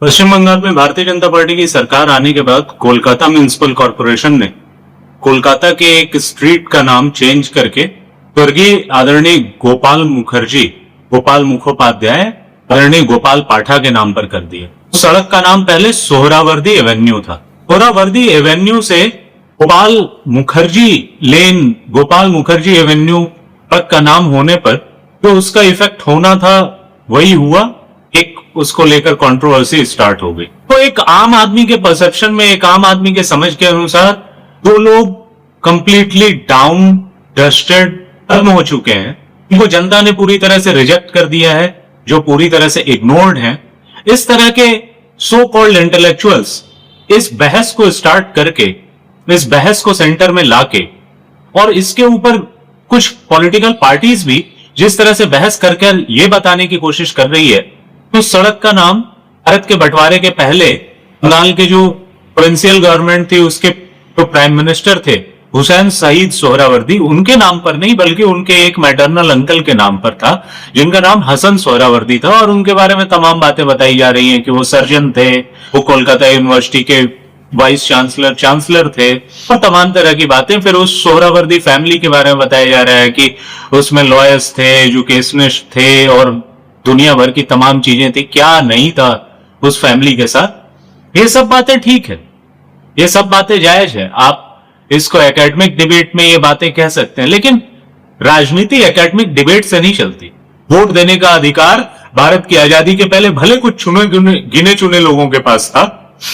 पश्चिम बंगाल में भारतीय जनता पार्टी की सरकार आने के बाद कोलकाता म्युनिसिपल कॉरपोरेशन ने कोलकाता के एक स्ट्रीट का नाम चेंज करके स्वर्गीय आदरणीय गोपाल मुखोपाध्याय आदरणीय गोपाल पाठा के नाम पर कर दिया। सड़क का नाम पहले सोहरावर्दी एवेन्यू था। सोहरावर्दी एवेन्यू से गोपाल मुखर्जी एवेन्यू तक का नाम होने पर जो उसका इफेक्ट होना था वही हुआ। एक उसको लेकर कंट्रोवर्सी स्टार्ट हो गई। तो एक आम आदमी के परसेप्शन में, एक आम आदमी के समझ के अनुसार दो लोग कंप्लीटली डाउन डस्टेड खत्म हो चुके हैं, इनको जनता ने पूरी तरह से रिजेक्ट कर दिया है, जो पूरी तरह से इग्नोर्ड हैं। इस तरह के सो कॉल्ड इंटेलेक्चुअल्स इस बहस को स्टार्ट करके, इस बहस को सेंटर में लाके, और इसके ऊपर कुछ पॉलिटिकल पार्टीज भी जिस तरह से बहस करके ये बताने की कोशिश कर रही है तो सड़क का नाम भारत के बंटवारे के पहले बंगाल के जो प्रोविंशियल गवर्नमेंट थी उसके जो प्राइम मिनिस्टर थे हुसैन सईद सोहरावर्दी, उनके नाम पर नहीं बल्कि उनके एक मैटरनल अंकल के नाम पर था जिनका नाम हसन सोहरावर्दी था। और उनके बारे में तमाम बातें बताई जा रही हैं कि वो सर्जन थे, वो कोलकाता यूनिवर्सिटी के वाइस चांसलर थे और तमाम तरह की बातें। फिर उस सोहरावर्दी फैमिली के बारे में बताया जा रहा है कि उसमें लॉयर्स थे, एजुकेशनिस्ट थे और दुनिया भर की तमाम चीजें थी। क्या नहीं था उस फैमिली के साथ। ये सब बातें ठीक है, ये सब बातें जायज है, आप इसको एकेडमिक डिबेट में ये बातें कह सकते हैं, लेकिन राजनीति एकेडमिक डिबेट से नहीं चलती। वोट देने का अधिकार भारत की आजादी के पहले भले कुछ गिने चुने लोगों के पास था,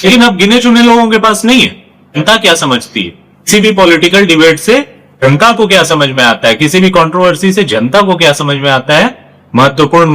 लेकिन अब गिने चुने लोगों के पास नहीं है। जनता क्या समझती है, किसी भी पॉलिटिकल डिबेट से जनता को क्या समझ में आता है, किसी भी कंट्रोवर्सी से जनता को क्या समझ में आता है, महत्वपूर्ण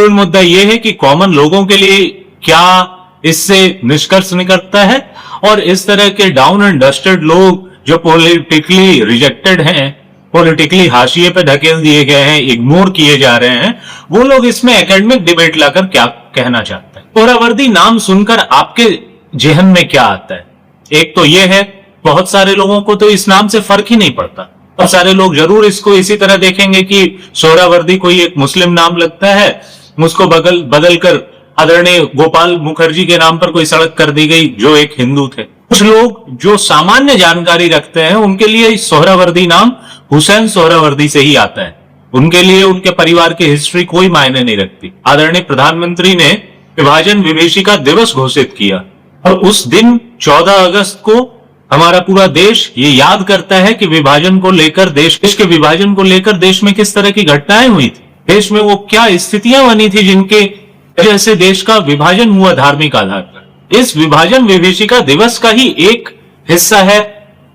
मुद्दा ये है कि कॉमन लोगों के लिए क्या इससे निष्कर्ष निकलता है। और इस तरह के डाउन एंड डस्टेड लोग जो पॉलिटिकली रिजेक्टेड हैं, पॉलिटिकली हाशिए पे ढकेल दिए गए हैं, इग्नोर किए जा रहे हैं, वो लोग इसमें एकेडमिक डिबेट लाकर क्या कहना चाहते हैं। सोहरावर्दी नाम सुनकर आपके जेहन में क्या आता है? एक तो ये है, बहुत सारे लोगों को तो इस नाम से फर्क ही नहीं पड़ता। बहुत सारे लोग जरूर इसको इसी तरह देखेंगे कि सोहरावर्दी कोई एक मुस्लिम नाम लगता है, उसको बदल कर आदरणीय गोपाल मुखर्जी के नाम पर कोई सड़क कर दी गई जो एक हिंदू थे। कुछ लोग जो सामान्य जानकारी रखते हैं उनके लिए सोहरावर्दी नाम हुसैन सोहरावर्दी से ही आता है। उनके लिए उनके परिवार की हिस्ट्री कोई मायने नहीं रखती। आदरणीय प्रधानमंत्री ने विभाजन विभीषिका दिवस घोषित किया और उस दिन 14 अगस्त को हमारा पूरा देश ये याद करता है कि विभाजन को लेकर देश के विभाजन को लेकर देश में किस तरह की घटनाएं हुई थी, देश में वो क्या स्थितियां बनी थी जिनके वजह से देश का विभाजन हुआ धार्मिक आधार पर। इस विभाजन विभीषिका दिवस का ही एक हिस्सा है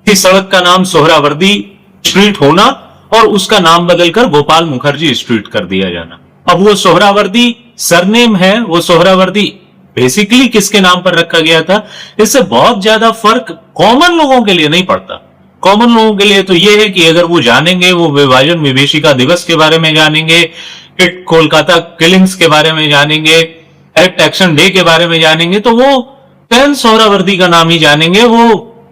कि सड़क का नाम सोहरावर्दी स्ट्रीट होना और उसका नाम बदलकर गोपाल मुखर्जी स्ट्रीट कर दिया जाना। अब वो सोहरावर्दी सरनेम है, वो सोहरावर्दी बेसिकली किसके नाम पर रखा गया था, इससे बहुत ज्यादा फर्क कॉमन लोगों के लिए नहीं पड़ता। कॉमन लोगों के लिए तो ये है कि अगर वो जानेंगे, वो विभाजन विभीषिका दिवस के बारे में जानेंगे, कोलकाता किलिंग्स के बारे में जानेंगे, डायरेक्ट एक्शन डे के बारे में जानेंगे, तो वो हुसैन सोहरावर्दी का नाम ही जानेंगे। वो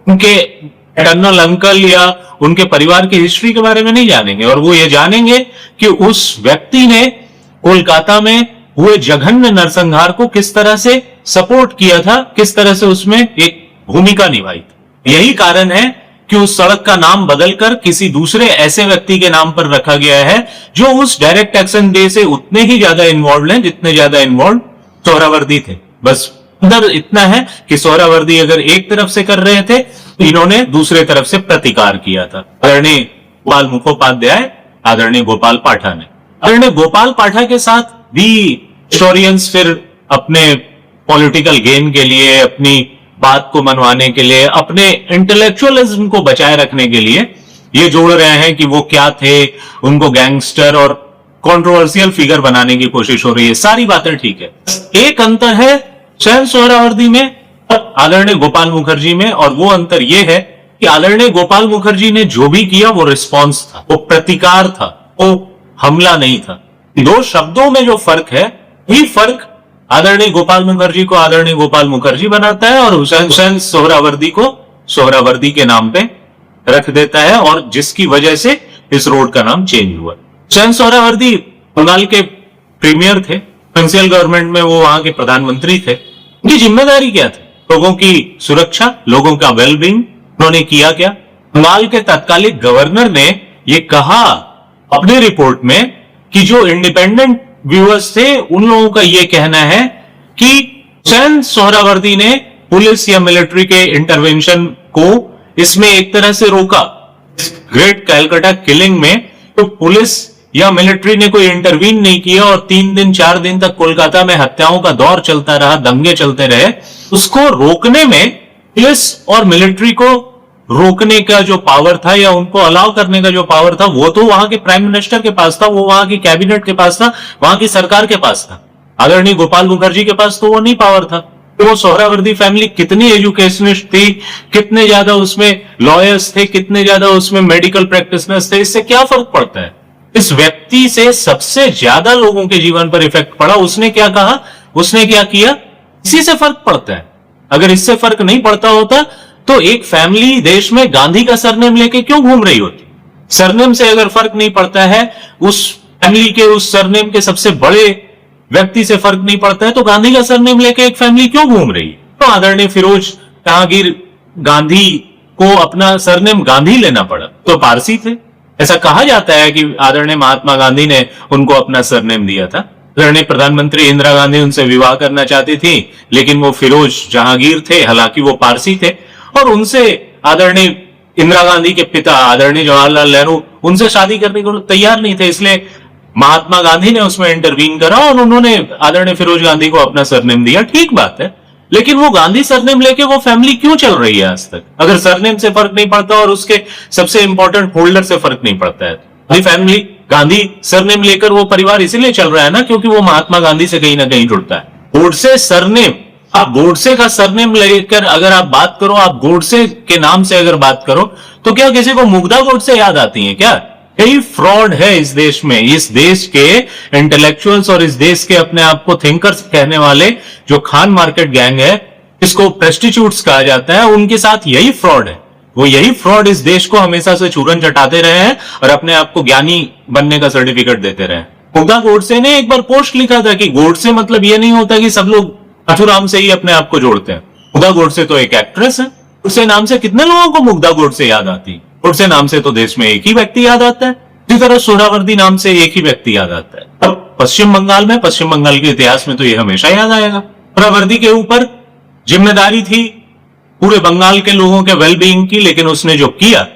उनके एटर्नल अंकल या उनके परिवार की हिस्ट्री के बारे में नहीं जानेंगे। और वो ये जानेंगे कि उस व्यक्ति ने कोलकाता में हुए जघन्य नरसंहार को किस तरह से सपोर्ट किया था, किस तरह से उसमें एक भूमिका निभाई थी। यही कारण है कि उस सड़क का नाम बदलकर किसी दूसरे ऐसे व्यक्ति के नाम पर रखा गया है जो उस डायरेक्ट एक्शन डे से उतने ही ज्यादा इन्वॉल्व हैं जितने ज्यादा इन्वॉल्व सोहरावर्दी थे। बस अंदर इतना है कि सोहरावर्दी अगर एक तरफ से कर रहे थे तो इन्होंने दूसरे तरफ से प्रतिकार किया था। आदरणीय गोपाल मुखोपाध्याय, आदरणीय गोपाल पाठा ने। आदरणीय गोपाल पाठा के साथ भी हिस्टोरियंस फिर अपने पॉलिटिकल गेन के लिए, अपनी बात को मनवाने के लिए, अपने इंटेलेक्चुअलिज्म को बचाए रखने के लिए ये जोड़ रहे हैं कि वो क्या थे, उनको गैंगस्टर और कंट्रोवर्शियल फिगर बनाने की कोशिश हो रही है। सारी बातें ठीक है, एक अंतर है हुसैन सोहरावर्दी में और आदरणीय गोपाल मुखर्जी में, और वो अंतर ये है कि आदरणीय गोपाल मुखर्जी ने जो भी किया वो रिस्पॉन्स था, वो प्रतिकार था, वो हमला नहीं था। दो शब्दों में जो फर्क है, ये फर्क आदरणीय गोपाल मुखर्जी को आदरणीय गोपाल मुखर्जी बनाता है और हुसैन सोहरावर्दी को सोहरावर्दी के नाम पे रख देता है, और जिसकी वजह से इस रोड का नाम चेंज हुआ। हुसैन सोहरावर्दी बंगाल के प्रीमियर थे, प्रोविंशियल गवर्नमेंट में वो वहां के प्रधानमंत्री थे। उनकी जिम्मेदारी क्या थी? लोगों की सुरक्षा, लोगों का वेलबींग। उन्होंने किया क्या? बंगाल के तत्कालिक गवर्नर ने ये कहा अपनी रिपोर्ट में कि जो इंडिपेंडेंट व्यूअर्स थे उन लोगों का ये कहना है कि हुसैन सोहरावर्दी ने पुलिस या मिलिट्री के इंटरवेंशन को इसमें एक तरह से रोका। ग्रेट कैलकाटा किलिंग में तो पुलिस या मिलिट्री ने कोई इंटरवीन नहीं किया और 3 दिन 4 दिन तक कोलकाता में हत्याओं का दौर चलता रहा, दंगे चलते रहे। उसको रोकने में पुलिस और मिलिट्री को रोकने का जो पावर था या उनको अलाउ करने का जो पावर था वो तो वहां के प्राइम मिनिस्टर के पास था, वो वहां की कैबिनेट के पास था, वहां की सरकार के पास था। आदरणीय गोपाल मुखर्जी के पास तो वो नहीं पावर था। तो वो सोहरावर्दी फैमिली कितनी एजुकेशनिस्ट थी, कितने ज्यादा उसमें लॉयर्स थे, कितने ज्यादा उसमें मेडिकल प्रैक्टिशनर्स थे, इससे क्या फर्क पड़ता है? इस व्यक्ति से सबसे ज्यादा लोगों के जीवन पर इफेक्ट पड़ा। उसने क्या कहा, उसने क्या किया, इसी से फर्क पड़ता है। अगर इससे फर्क नहीं पड़ता होता तो एक फैमिली देश में गांधी का सरनेम लेके क्यों घूम रही होती? सरनेम से अगर फर्क नहीं पड़ता है, उस फैमिली के उस सरनेम के सबसे बड़े व्यक्ति से फर्क नहीं पड़ता है, तो गांधी का सरनेम लेके एक फैमिली क्यों घूम रही है? तो आदरणीय फिरोज जहांगीर गांधी को अपना सरनेम गांधी लेना पड़ा। तो पारसी थे, ऐसा कहा जाता है कि आदरणीय महात्मा गांधी ने उनको अपना सरनेम दिया था। आदरणीय प्रधानमंत्री इंदिरा गांधी उनसे विवाह करना चाहती थी, लेकिन वो फिरोज जहांगीर थे, हालांकि वो पारसी थे, और उनसे आदरणीय इंदिरा गांधी के पिता आदरणीय जवाहरलाल नेहरू उनसे शादी करने को तैयार नहीं थे। इसलिए महात्मा गांधी ने उसमें इंटरवीन करा और उन्होंने आदरणीय फिरोज गांधी को अपना सरनेम दिया। ठीक बात है, लेकिन वो गांधी सरनेम लेके वो फैमिली क्यों चल रही है आज तक? अगर सरनेम से फर्क नहीं पड़ता और उसके सबसे इंपॉर्टेंट होल्डर से फर्क नहीं पड़ता है। फैमिली गांधी सरनेम लेकर वो परिवार इसीलिए चल रहा है ना, क्योंकि वो महात्मा गांधी से कहीं ना कहीं जुड़ता है। गोडसे सरनेम, आप गोडसे का सरनेम लेकर अगर आप बात करो, आप गोडसे के नाम से अगर बात करो, तो क्या किसी को मुग्धा गोडसे याद आती है क्या? यही फ्रॉड है इस देश में। इस देश के इंटेलेक्चुअल्स और इस देश के अपने आप को थिंकर्स कहने वाले जो खान मार्केट गैंग है, इसको प्रेस्टिट्यूट्स कहा जाता है, उनके साथ यही फ्रॉड है। वो यही फ्रॉड इस देश को हमेशा से चूरन चटाते रहे हैं और अपने आप को ज्ञानी बनने का सर्टिफिकेट देते रहे। मुग्धा गोडसे ने एक बार पोस्ट लिखा था कि गोडसे मतलब ये नहीं होता कि सब लोग अथुराम से ही अपने आप को जोड़ते हैं। मुग्धा गोडसे तो एक एक्ट्रेस है। गोडसे नाम से कितने लोगों को मुग्धा गोडसे याद आती है? गोडसे नाम से तो देश में एक ही व्यक्ति याद आता है। इसी तरह सोहरावर्दी नाम से एक ही व्यक्ति याद आता है। अब पश्चिम बंगाल में, पश्चिम बंगाल के इतिहास में तो ये हमेशा याद आएगा। सोहरावर्दी के ऊपर जिम्मेदारी थी पूरे बंगाल के लोगों के वेलबींग की, लेकिन उसने जो किया,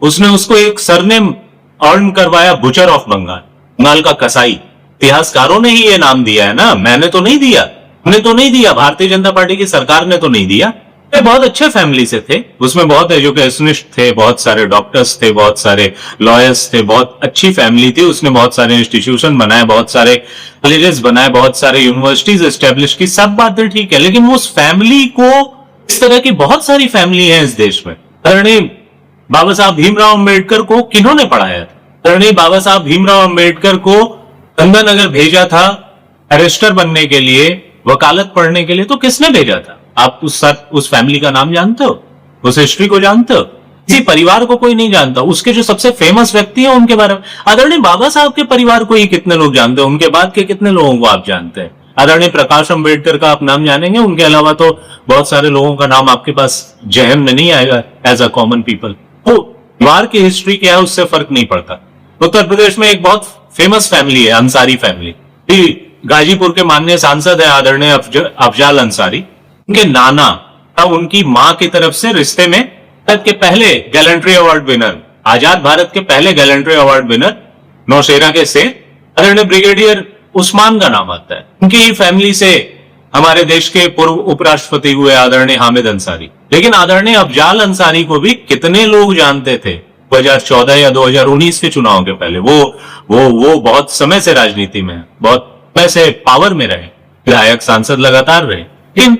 उसने उसको एक सरनेम अर्न करवाया, बुचर ऑफ बंगाल, बंगाल का कसाई। इतिहासकारों ने ही ये नाम दिया है ना, मैंने तो नहीं दिया, हमने तो नहीं दिया, भारतीय जनता पार्टी की सरकार ने तो नहीं दिया। ये बहुत अच्छे फैमिली से थे, उसमें बहुत एजुकेशनिस्ट थे, बहुत सारे डॉक्टर्स थे, बहुत सारे लॉयर्स थे, बहुत अच्छी फैमिली थी। उसने बहुत सारे इंस्टीट्यूशन बनाए, बहुत सारे कॉलेजेस बनाए, बहुत सारे यूनिवर्सिटीज एस्टेब्लिश की, सब बातें ठीक है। लेकिन उस फैमिली को, इस तरह की बहुत सारी फैमिली है इस देश में। आदरणीय बाबा साहब भीमराव अंबेडकर को किन्होंने पढ़ाया था? आदरणीय बाबा साहब भीमराव अंबेडकर को गंगा नगर भेजा था बैरिस्टर बनने के लिए, वकालत पढ़ने के लिए, तो किसने भेजा था? आप उस फैमिली का नाम जानते हो? उस हिस्ट्री को जानते हो? किसी परिवार को कोई नहीं जानता। उसके जो सबसे फेमस व्यक्ति है उनके बारे में, आदरणीय बाबा साहब के परिवार को ही कितने लोग जानते हैं? उनके बाद के कितने लोगों को आप जानते हैं? आदरणीय प्रकाश अंबेडकर का आप नाम जानेंगे, उनके अलावा तो बहुत सारे लोगों का नाम आपके पास जहन में नहीं आएगा एज अ कॉमन पीपल। तो परिवार की हिस्ट्री क्या है उससे फर्क नहीं पड़ता। उत्तर प्रदेश में एक बहुत फेमस फैमिली है, अंसारी फैमिली। गाजीपुर के माननीय सांसद है आदरणीय अफजाल अंसारी। उनके नाना और उनकी मां की तरफ से रिश्ते में भारत के पहले गैलेंट्री अवार्ड विनर, आजाद भारत के पहले गैलेंट्री अवार्ड विनर नौशेरा के से आदरणीय ब्रिगेडियर उस्मान का नाम आता है। उनकी ही फैमिली से हमारे देश के पूर्व उपराष्ट्रपति हुए आदरणीय हामिद अंसारी। लेकिन आदरणीय अफजाल अंसारी को भी कितने लोग जानते थे 2014 या 2019 के चुनाव के पहले? वो बहुत समय से राजनीति में है, बहुत समय से पावर में रहे, विधायक सांसद लगातार रहे। लेकिन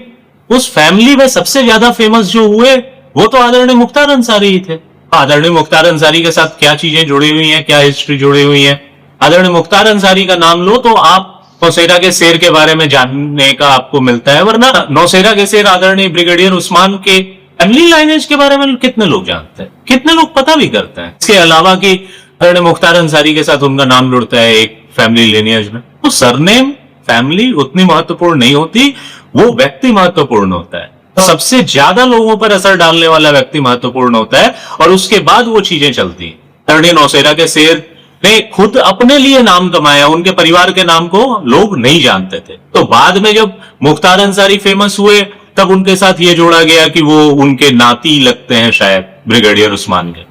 उस फैमिली में सबसे ज्यादा फेमस जो हुए वो तो आदरणीय मुख्तार अंसारी ही थे। आदरणीय मुख्तार अंसारी के साथ क्या चीजें जुड़ी हुई हैं, क्या हिस्ट्री जुड़ी हुई है? आदरणीय मुख्तार अंसारी का नाम लो तो आप नौशेरा के शेर के बारे में जानने का आपको मिलता है, वरना नौशेरा के शेर आदरणीय ब्रिगेडियर उस्मान के फैमिली लाइनेज के बारे में कितने लोग जानते हैं, कितने लोग पता भी करते हैं? इसके अलावा कि आदरणीय मुख्तार अंसारी के साथ उनका नाम जुड़ता है एक फैमिली लिनियज में। तो सरनेम फैमिली उतनी महत्वपूर्ण नहीं होती, वो व्यक्ति महत्वपूर्ण होता है। सबसे ज्यादा लोगों पर असर डालने वाला व्यक्ति महत्वपूर्ण होता है और उसके बाद वो चीजें चलती हैं। आदरणीय नौसेना के शेर ने खुद अपने लिए नाम कमाया, उनके परिवार के नाम को लोग नहीं जानते थे। तो बाद में जब मुख्तार अंसारी फेमस हुए तब उनके साथ ये जोड़ा गया कि वो उनके नाती लगते हैं शायद ब्रिगेडियर उस्मान के।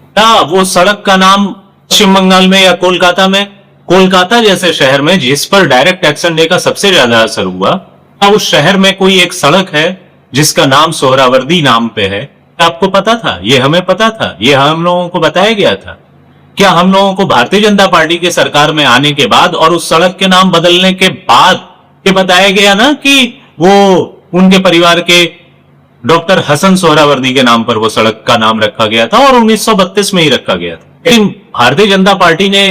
वो सड़क का नाम पश्चिम बंगाल में या कोलकाता में, कोलकाता जैसे शहर में जिस पर डायरेक्ट एक्शन डे का सबसे ज्यादा असर हुआ, उस शहर में कोई एक सड़क है जिसका नाम सोहरावर्दी नाम पे है। आपको पता था? ये हमें पता था, ये हम लोगों को बताया गया था। क्या हम लोगों को भारतीय जनता पार्टी के सरकार में आने के बाद और उस सड़क के नाम बदलने के बाद ये बताया गया ना कि वो उनके परिवार के डॉक्टर हसन सोहरावर्दी के नाम पर वो सड़क का नाम रखा गया था और 1932 में ही रखा गया था। लेकिन भारतीय जनता पार्टी ने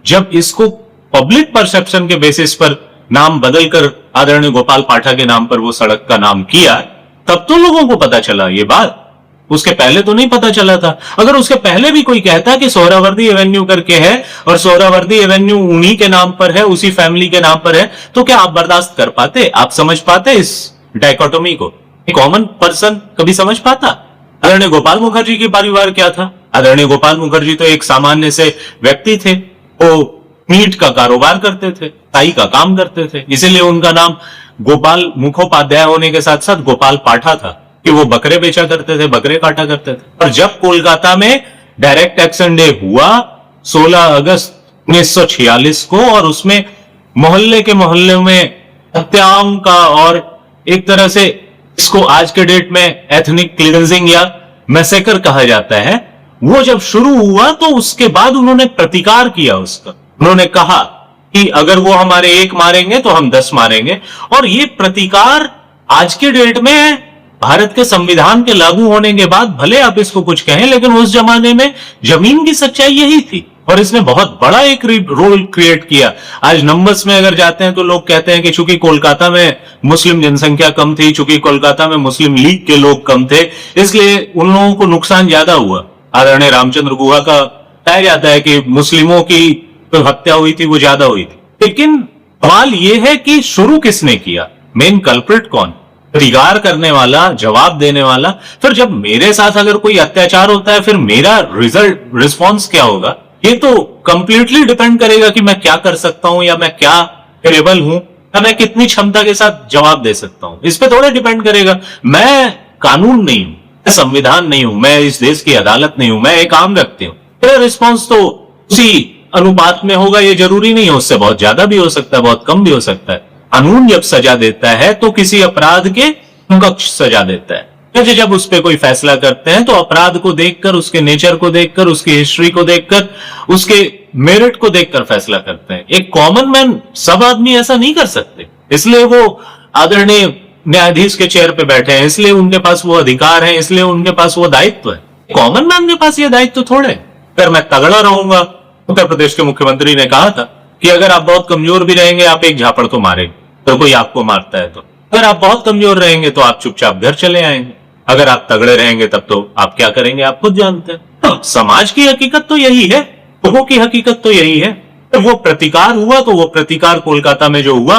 जब इसको पब्लिक परसेप्शन के बेसिस पर नाम बदलकर आदरणीय गोपाल पाठक के नाम पर वो सड़क का नाम किया, तब तो लोगों को पता चला ये बात। उसके पहले तो नहीं पता चला था। अगर उसके पहले भी कोई कहता कि सोहरावर्दी एवेन्यू करके है और सोहरावर्दी एवेन्यू उन्हीं के नाम पर है, उसी फैमिली के नाम पर है, तो क्या आप बर्दाश्त कर पाते? आप समझ पाते इस डायकोटोमी को? कॉमन पर्सन कभी समझ पाता? आदरणीय गोपाल मुखर्जी के परिवार क्या था? आदरणीय गोपाल मुखर्जी तो एक सामान्य से व्यक्ति थे। वो मीट का कारोबार करते थे, ताई का काम करते थे, इसीलिए उनका नाम गोपाल मुखोपाध्याय होने के साथ साथ गोपाल पाठा था कि वो बकरे बेचा करते थे, बकरे काटा करते थे। और जब कोलकाता में डायरेक्ट एक्शन डे हुआ 16 अगस्त 1946 को, और उसमें मोहल्ले के मोहल्ले में हत्याओं का और एक तरह से इसको आज के डेट में एथनिक क्लींजिंग या मैसेकर कहा जाता है, वो जब शुरू हुआ तो उसके बाद उन्होंने प्रतिकार किया उसका। उन्होंने कहा कि अगर वो हमारे एक मारेंगे तो हम 10 मारेंगे। और ये प्रतिकार आज के डेट में भारत के संविधान के लागू होने के बाद भले आप इसको कुछ कहें, लेकिन उस जमाने में जमीन की सच्चाई यही थी और इसने बहुत बड़ा एक रोल क्रिएट किया। आज नंबर्स में अगर जाते हैं तो लोग कहते हैं कि चूंकि कोलकाता में मुस्लिम जनसंख्या कम थी, चूंकि कोलकाता में मुस्लिम लीग के लोग कम थे, इसलिए उन लोगों को नुकसान ज्यादा हुआ। आदरणीय रामचंद्र गुहा का कहा जाता है कि मुस्लिमों की तो हत्या हुई थी वो ज्यादा हुई थी। लेकिन सवाल ये है कि शुरू किसने किया? मेन कल्प्रिट कौन? प्रतिकार करने वाला, जवाब देने वाला। फिर जब मेरे साथ अगर कोई अत्याचार होता है, फिर मेरा रिस्पॉन्स क्या होगा? ये तो कंप्लीटली डिपेंड करेगा कि मैं क्या कर सकता हूं या मैं क्या कैपेबल हूं या मैं कितनी क्षमता के साथ जवाब दे सकता हूं। इस पे थोड़ा डिपेंड करेगा। मैं कानून नहीं हूं, मैं संविधान नहीं हूं, मैं इस देश की अदालत नहीं हूं, मैं एक आम व्यक्ति हूं। मेरा रिस्पॉन्स तो उसी अनुपात में होगा, ये जरूरी नहीं है, उससे बहुत ज्यादा भी हो सकता है, बहुत कम भी हो सकता है। कानून जब सजा देता है तो किसी अपराध के समकक्ष सजा देता है। जब उस पर कोई फैसला करते हैं तो अपराध को देखकर, उसके नेचर को देखकर, उसकी हिस्ट्री को देखकर, उसके मेरिट को देखकर फैसला करते हैं। एक कॉमन मैन, सब आदमी ऐसा नहीं कर सकते, इसलिए वो आदरणीय न्यायाधीश के चेयर पे बैठे हैं, इसलिए उनके पास वो अधिकार है, इसलिए उनके पास वो दायित्व है। कॉमन मैन के पास ये दायित्व थोड़े। अगर मैं तगड़ा रहूंगा, उत्तर प्रदेश के मुख्यमंत्री ने कहा था कि अगर आप बहुत कमजोर भी रहेंगे आप एक झापड़ तो मारेंगे, तो कोई आपको मारता है तो। अगर आप बहुत कमजोर रहेंगे तो आप चुपचाप घर चले आएंगे, अगर आप तगड़े रहेंगे तब तो आप क्या करेंगे आप खुद जानते हैं। तो समाज की हकीकत तो यही है, लोगों की हकीकत तो यही है। तो वो प्रतिकार हुआ, तो वो प्रतिकार कोलकाता में जो हुआ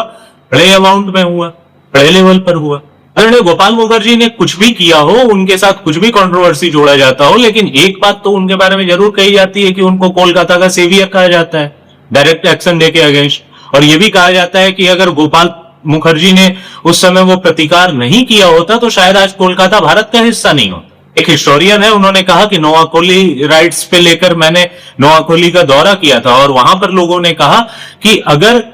बड़े अमाउंट में हुआ, बड़े लेवल पर हुआ। आदरणीय गोपाल मुखर्जी ने कुछ भी किया हो, उनके साथ कुछ भी कंट्रोवर्सी जोड़ा जाता हो, लेकिन एक बात तो उनके बारे में जरूर कही जाती है कि उनको कोलकाता का सेवियर कहा जाता है डायरेक्ट एक्शन डे के अगेंस्ट। और यह भी कहा जाता है कि अगर गोपाल मुखर्जी ने उस समय वो प्रतिकार नहीं किया होता तो शायद आज कोलकाता भारत का हिस्सा नहीं होता। एक हिस्टोरियन है, उन्होंने कहा कि नोआकोली राइट्स पे लेकर मैंने नोआकोली का दौरा किया था और वहां पर लोगों ने कहा कि अगर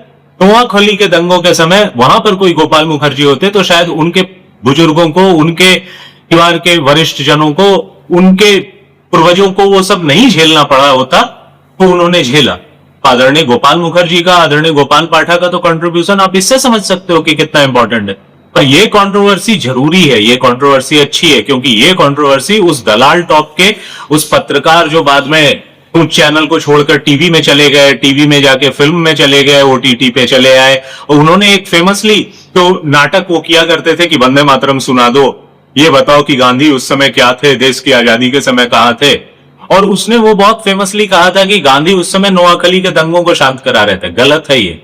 नोआखोली के दंगों के समय वहां पर कोई गोपाल मुखर्जी होते तो शायद उनके बुजुर्गों को, उनके परिवार के वरिष्ठ जनों को, उनके पूर्वजों को वो सब नहीं झेलना पड़ा होता, तो उन्होंने झेला। आदरणीय गोपाल मुखर्जी का, आदरणीय गोपाल पाठक का तो कंट्रीब्यूशन आप इससे समझ सकते हो कि कितना इंपॉर्टेंट है। पर ये कंट्रोवर्सी जरूरी है, ये कंट्रोवर्सी अच्छी है, क्योंकि ये कंट्रोवर्सी उस दलाल टॉप के, उस पत्रकार जो बाद में उस चैनल को छोड़कर टीवी में चले गए, टीवी में जाके फिल्म में चले गए, ओटीटी पे चले आए, और उन्होंने एक फेमसली तो नाटक वो किया करते थे कि वंदे मातरम सुना दो, ये बताओ कि गांधी उस समय क्या थे, देश की आजादी के समय कहां थे। और उसने वो बहुत फेमसली कहा था कि गांधी उस समय नोआखली के दंगों को शांत करा रहे थे। गलत है ये।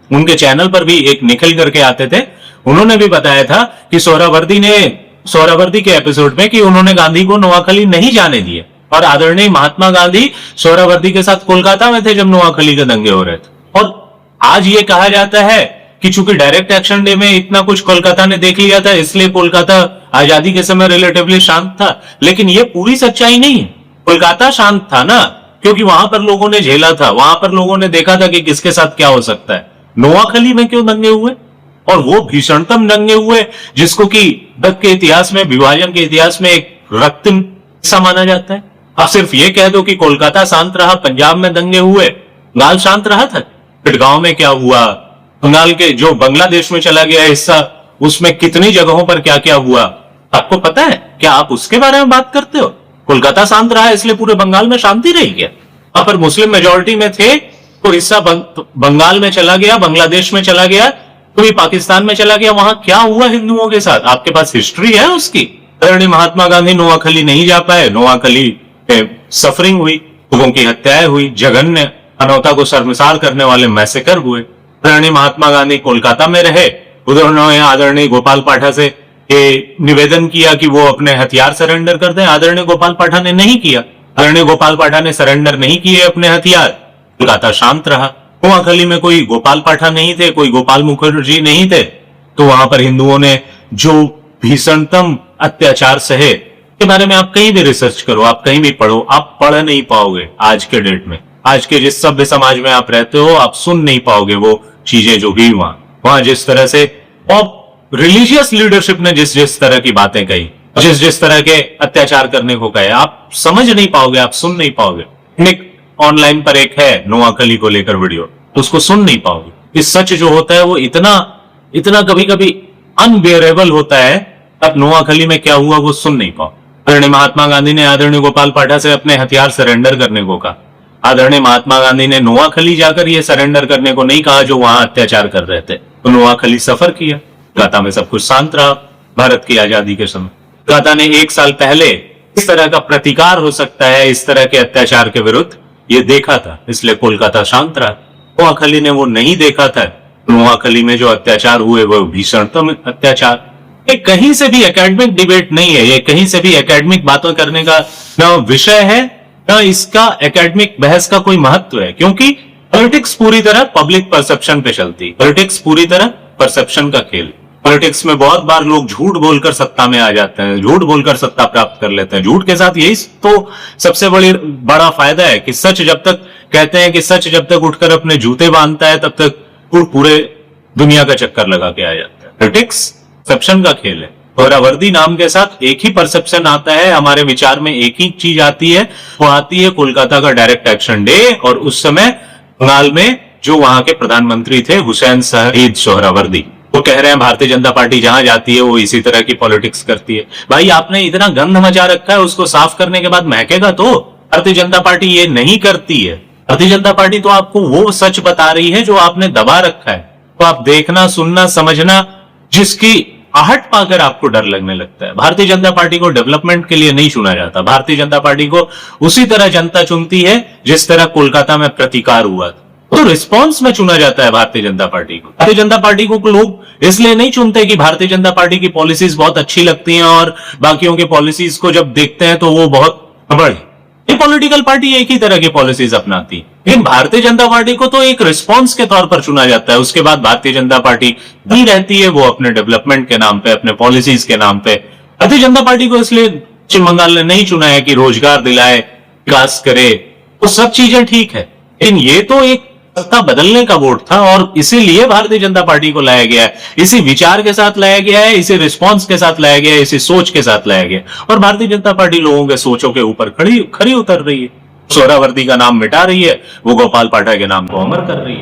उनके चैनल पर भी एक निखिल करके आते थे, उन्होंने भी बताया था कि सोहरावर्दी के एपिसोड में कि उन्होंने गांधी को नोआखली नहीं जाने दिए, और आदरणीय महात्मा गांधी सोहरावर्दी के साथ कोलकाता में थे जब नोआखली के दंगे हो रहे थे। और आज ये कहा जाता है कि चूंकि डायरेक्ट एक्शन डे में इतना कुछ कोलकाता ने देख लिया था, इसलिए कोलकाता आजादी के समय रिलेटिवली शांत था, लेकिन ये पूरी सच्चाई नहीं है। कोलकाता शांत था ना, क्योंकि वहां पर लोगों ने झेला था, वहां पर लोगों ने देखा था कि किसके साथ क्या हो सकता है। नोआखली में क्यों दंगे हुए, और वो भीषणतम दंगे हुए जिसको कि तक के इतिहास में, विभाजन के इतिहास में एक रक्तम हिस्सा माना जाता है। आप सिर्फ ये कह दो कि कोलकाता शांत रहा, पंजाब में दंगे हुए, बंगाल शांत रहा था, पिटगांव में क्या हुआ, बंगाल के जो बांग्लादेश में चला गया हिस्सा, उसमें कितनी जगहों पर क्या क्या हुआ, आपको पता है क्या? आप उसके बारे में बात करते हो? कोलकाता शांत रहा इसलिए पूरे बंगाल में शांति रही क्या? वहां पर मुस्लिम मेजोरिटी में थे तो हिस्सा बंगाल में चला गया, बांग्लादेश में चला गया, कोई पाकिस्तान में चला गया, वहां क्या हुआ हिंदुओं के साथ? आपके पास हिस्ट्री है उसकी? आदरणीय महात्मा गांधी नोआखली नहीं जा पाए, नोआखली सफरिंग हुई, लोगों की हत्याएं हुई, जघन्य मानवता को शर्मसार करने वाले मैसेकर हुए। आदरणीय महात्मा गांधी कोलकाता में रहे, उन्होंने आदरणीय गोपाल पाठा से ये निवेदन किया कि वो अपने हथियार सरेंडर कर दें। आदरणीय गोपाल पाठा ने नहीं किया, आदरणीय गोपाल पाठा ने सरेंडर नहीं किए अपने हथियार, कोलकाता शांत रहा। नोआखली में कोई गोपाल पाठा नहीं थे, कोई गोपाल मुखर्जी नहीं थे, तो वहां पर हिंदुओं ने जो भीषणतम अत्याचार सहे, के बारे में आप कहीं भी रिसर्च करो, आप कहीं भी पढ़ो, आप पढ़ नहीं पाओगे। आज के डेट में, आज के जिस सभ्य समाज में आप रहते हो, आप सुन नहीं पाओगे वो चीजें जो हुई वहां जिस तरह से और रिलीजियस लीडरशिप ने जिस जिस तरह की बातें कही, जिस जिस तरह के अत्याचार करने को कहे, आप समझ नहीं पाओगे, आप सुन नहीं पाओगे। एक ऑनलाइन पर एक है नोआखली को लेकर वीडियो, तो उसको सुन नहीं पाओगे। इस सच जो होता है वो इतना कभी कभी अनबियरेबल होता है, अब नोआखली में क्या हुआ वो सुन नहीं पाओ। आदरणीय महात्मा गांधी ने आदरणीय गोपाल पाठा से अपने हथियार सरेंडर करने को कहा। आदरणीय महात्मा गांधी ने नोआखली जाकर ये सरेंडर करने को नहीं कहा जो वहां अत्याचार कर रहे थे, तो नोआखली सफर किया। कोलकाता में सब कुछ शांत रहा भारत की आजादी के समय। कोलकाता ने 1 साल पहले इस तरह का प्रतिकार हो सकता है इस तरह के अत्याचार के विरुद्ध, ये देखा था, इसलिए कोलकाता शांत रहा। नोआखली ने वो नहीं देखा था। नोआखली में जो अत्याचार हुए वो भीषणतम अत्याचार। ये कहीं से भी एकेडमिक डिबेट नहीं है, ये कहीं से भी एकेडमिक बातों करने का न विषय है, न इसका एकेडमिक बहस का कोई महत्व है, क्योंकि पॉलिटिक्स पूरी तरह पब्लिक परसेप्शन पे चलती है। पॉलिटिक्स पूरी तरह परसेप्शन का खेल। पॉलिटिक्स में बहुत बार लोग झूठ बोलकर सत्ता में आ जाते हैं, झूठ बोलकर सत्ता प्राप्त कर लेते हैं। झूठ के साथ यही तो सबसे बड़ा फायदा है कि सच जब तक कहते हैं कि सच जब तक उठकर अपने जूते बांधता है तब तक पूरे दुनिया का चक्कर लगा के आ जाता है। पॉलिटिक्स परसेप्शन का खेल है। सोहरावर्दी नाम के साथ एक ही परसेप्शन आता है, हमारे विचार में एक ही चीज आती है, वो आती है कोलकाता का डायरेक्ट एक्शन डे, और उस समय बंगाल में जो वहां के प्रधानमंत्री थे हुसैन शहीद सोहरावर्दी, वो कह रहे हैं भारतीय जनता पार्टी जहां जाती है वो इसी तरह की पॉलिटिक्स करती है। भाई आपने इतना गंध मचा रखा है, उसको साफ करने के बाद महकेगा तो। भारतीय जनता पार्टी ये नहीं करती है। भारतीय जनता पार्टी तो आपको वो सच बता रही है जो आपने दबा रखा है, तो आप देखना, सुनना, समझना, जिसकी आहट पाकर आपको डर लगने लगता है। भारतीय जनता पार्टी को डेवलपमेंट के लिए नहीं चुना जाता। भारतीय जनता पार्टी को उसी तरह जनता चुनती है जिस तरह कोलकाता में प्रतिकार हुआ था, तो रिस्पांस में चुना जाता है भारतीय जनता पार्टी को। भारतीय जनता पार्टी को लोग इसलिए नहीं चुनते कि भारतीय जनता पार्टी की पॉलिसीज बहुत अच्छी लगती हैं और बाकियों के पॉलिसीज को जब देखते हैं तो वो बहुत गड़बड़ है। ये पॉलिटिकल पार्टी एक ही तरह की पॉलिसीज अपनाती है, लेकिन भारतीय जनता पार्टी को तो एक रिस्पांस के तौर पर चुना जाता है। उसके बाद भारतीय जनता पार्टी नहीं रहती है, वो अपने डेवलपमेंट के नाम पे, अपने पॉलिसीज के नाम पे। भारतीय जनता पार्टी को इसलिए पश्चिम बंगाल ने नहीं चुना है कि रोजगार दिलाए, विकास करे, वो सब चीजें ठीक है, लेकिन ये तो एक सत्ता बदलने का वोट था, और इसीलिए भारतीय जनता पार्टी को लाया गया है। इसी विचार के साथ लाया गया है, इसी रिस्पांस के साथ लाया गया है, इसी सोच के साथ लाया गया है, और भारतीय जनता पार्टी लोगों के सोचों के ऊपर खरी उतर रही है। सोहरावर्दी का नाम मिटा रही है, वो गोपाल पाठा के नाम को अमर कर रही है।